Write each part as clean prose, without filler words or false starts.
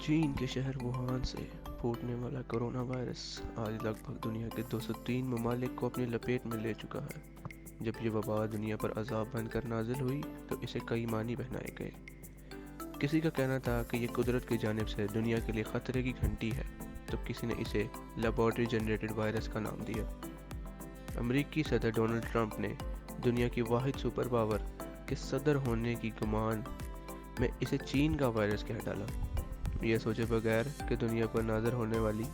چین کے شہر ووہان سے پھوٹنے والا کرونا وائرس آج لگ بھگ دنیا کے 203 ممالک کو اپنی لپیٹ میں لے چکا ہے۔ جب یہ وبا دنیا پر عذاب بن کر نازل ہوئی تو اسے کئی معنی پہنائے گئے۔ کسی کا کہنا تھا کہ یہ قدرت کی جانب سے دنیا کے لیے خطرے کی گھنٹی ہے، تو کسی نے اسے لیبارٹری جنریٹڈ وائرس کا نام دیا۔ امریکی صدر ڈونلڈ ٹرمپ نے دنیا کی واحد سپر پاور کے صدر ہونے کی گمان میں اسے چین کا وائرس کہہ ڈالا، یہ سوچے بغیر کہ دنیا پر نازل ہونے والی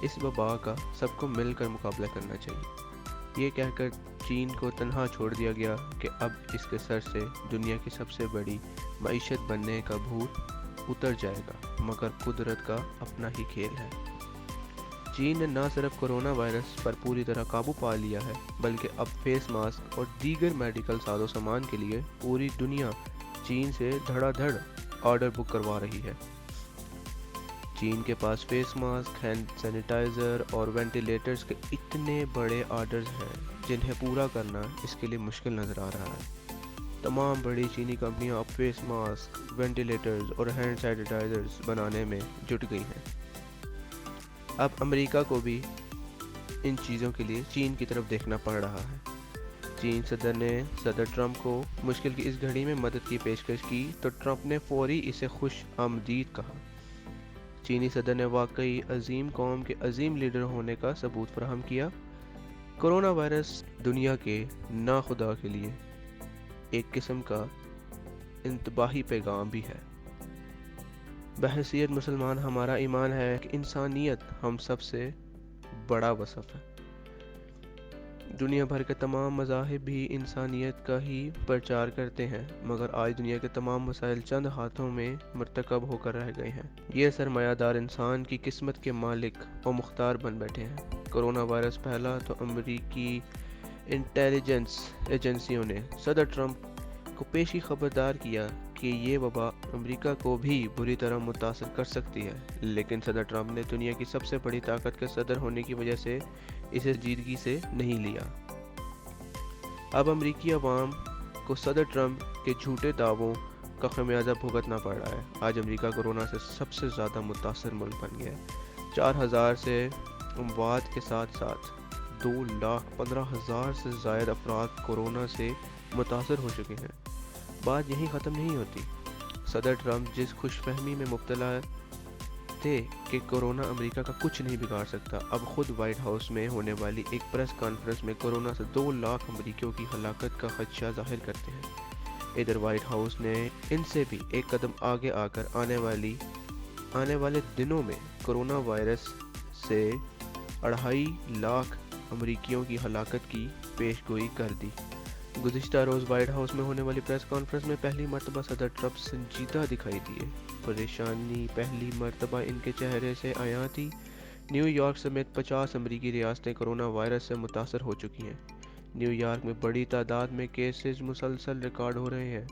اس وبا کا سب کو مل کر مقابلہ کرنا چاہیے۔ یہ کہہ کر چین کو تنہا چھوڑ دیا گیا کہ اب اس کے سر سے دنیا کی سب سے بڑی معیشت بننے کا بھوت اتر جائے گا، مگر قدرت کا اپنا ہی کھیل ہے۔ چین نے نہ صرف کرونا وائرس پر پوری طرح قابو پا لیا ہے، بلکہ اب فیس ماسک اور دیگر میڈیکل ساز و سامان کے لیے پوری دنیا چین سے دھڑا دھڑ آرڈر بک کروا رہی ہے۔ چین کے پاس فیس ماسک، ہینڈ سینیٹائزر اور وینٹیلیٹرز کے اتنے بڑے آرڈرز ہیں جنہیں پورا کرنا اس کے لیے مشکل نظر آ رہا ہے۔ تمام بڑی چینی کمپنیاں اب فیس ماسک، وینٹیلیٹرز اور ہینڈ سینیٹائزرز بنانے میں جٹ گئی ہیں۔ اب امریکہ کو بھی ان چیزوں کے لیے چین کی طرف دیکھنا پڑ رہا ہے۔ چین صدر نے صدر ٹرمپ کو مشکل کی اس گھڑی میں مدد کی پیشکش کی تو ٹرمپ نے فوری اسے خوش آمدید کہا۔ چینی صدر نے واقعی عظیم قوم کے عظیم لیڈر ہونے کا ثبوت فراہم کیا۔ کرونا وائرس دنیا کے ناخدا کے لیے ایک قسم کا انتباہی پیغام بھی ہے۔ بحیثیت مسلمان ہمارا ایمان ہے کہ انسانیت ہم سب سے بڑا وصف ہے۔ دنیا بھر کے تمام مذاہب بھی انسانیت کا ہی پرچار کرتے ہیں، مگر آج دنیا کے تمام مسائل چند ہاتھوں میں مرتکب ہو کر رہ گئے ہیں۔ یہ سرمایہ دار انسان کی قسمت کے مالک و مختار بن بیٹھے ہیں۔ کرونا وائرس پھیلا تو امریکی انٹیلیجنس ایجنسیوں نے صدر ٹرمپ کو پیشی خبردار کیا کہ یہ وبا امریکہ کو بھی بری طرح متاثر کر سکتی ہے، لیکن صدر ٹرمپ نے دنیا کی سب سے بڑی طاقت کے صدر ہونے کی وجہ سے اسے سنجیدگی سے نہیں لیا۔ اب امریکی عوام کو صدر ٹرمپ کے جھوٹے دعووں کا خمیازہ بھگتنا پڑ رہا ہے۔ آج امریکہ کورونا سے سب سے زیادہ متاثر ملک بن گیا ہے۔ 4,000 سے اموات کے ساتھ ساتھ 2,15,000 سے زائد افراد کورونا سے متاثر ہو چکے ہیں۔ بات یہیں ختم نہیں ہوتی۔ صدر ٹرمپ جس خوش فہمی میں مبتلا تھے کہ کورونا امریکہ کا کچھ نہیں بگاڑ سکتا، اب خود وائٹ ہاؤس میں ہونے والی ایک پریس کانفرنس میں کورونا سے 2 لاکھ امریکیوں کی ہلاکت کا خدشہ ظاہر کرتے ہیں۔ ادھر وائٹ ہاؤس نے ان سے بھی ایک قدم آگے آ کر آنے والے دنوں میں کورونا وائرس سے 2.5 لاکھ امریکیوں کی ہلاکت کی پیش گوئی کر دی۔ گزشتہ روز وائٹ ہاؤس میں ہونے والی پریس کانفرنس میں پہلی مرتبہ صدر ٹرمپ سنجیدہ دکھائی دیے۔ پریشانی پہلی مرتبہ ان کے چہرے سے عیاں تھی۔ نیو یارک سمیت 50 امریکی ریاستیں کورونا وائرس سے متاثر ہو چکی ہیں۔ نیو یارک میں بڑی تعداد میں کیسز مسلسل ریکارڈ ہو رہے ہیں۔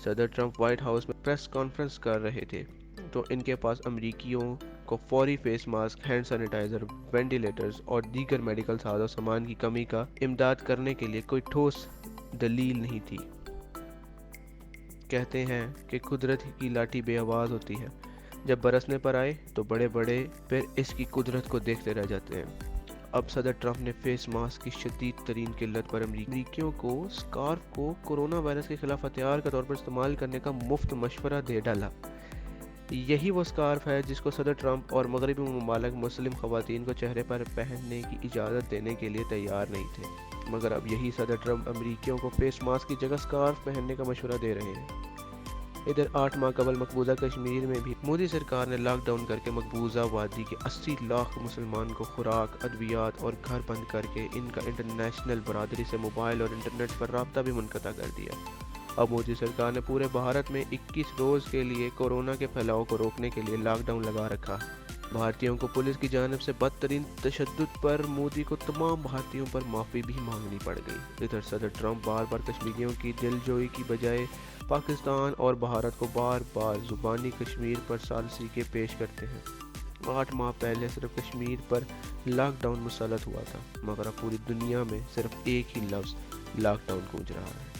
صدر ٹرمپ وائٹ ہاؤس میں پریس کانفرنس کر رہے تھے تو ان کے پاس امریکیوں کو فوری face mask, hand sanitiser, ventilators اور دیگر میڈیکل ساز و سامان کی کمی کا امداد کرنے کے لیے کوئی ٹھوس دلیل نہیں تھی۔ کہتے ہیں کہ قدرت کی لاٹھی بے آواز ہوتی ہے، جب برسنے پر آئے تو بڑے بڑے پھر اس کی قدرت کو دیکھتے رہ جاتے ہیں۔ اب صدر ٹرمپ نے فیس ماسک کی شدید ترین قلت پر امریکیوں کو سکارف کو کورونا وائرس کے خلاف ہتھیار کے طور پر استعمال کرنے کا مفت مشورہ دے ڈالا۔ یہی وہ سکارف ہے جس کو صدر ٹرمپ اور مغربی ممالک مسلم خواتین کو چہرے پر پہننے کی اجازت دینے کے لیے تیار نہیں تھے، مگر اب یہی صدر ٹرمپ امریکیوں کو فیس ماسک کی جگہ سکارف پہننے کا مشورہ دے رہے ہیں۔ ادھر 8 ماہ قبل مقبوضہ کشمیر میں بھی مودی سرکار نے لاک ڈاؤن کر کے مقبوضہ وادی کے 80 لاکھ مسلمان کو خوراک، ادویات اور گھر بند کر کے ان کا انٹرنیشنل برادری سے موبائل اور انٹرنیٹ پر رابطہ بھی منقطع کر دیا۔ اب مودی سرکار نے پورے بھارت میں 21 روز کے لیے کورونا کے پھیلاؤ کو روکنے کے لیے لاک ڈاؤن لگا رکھا۔ بھارتیوں کو پولیس کی جانب سے بدترین تشدد پر مودی کو تمام بھارتیوں پر معافی بھی مانگنی پڑ گئی۔ ادھر صدر ٹرمپ بار بار کشمیریوں کی دل جوئی کی بجائے پاکستان اور بھارت کو بار بار زبانی کشمیر پر ثالثی کے پیش کرتے ہیں۔ 8 ماہ پہلے صرف کشمیر پر لاک ڈاؤن مسلط ہوا تھا، مگر اب پوری دنیا میں صرف ایک ہی لفظ لاک ڈاؤن گونج رہا ہے۔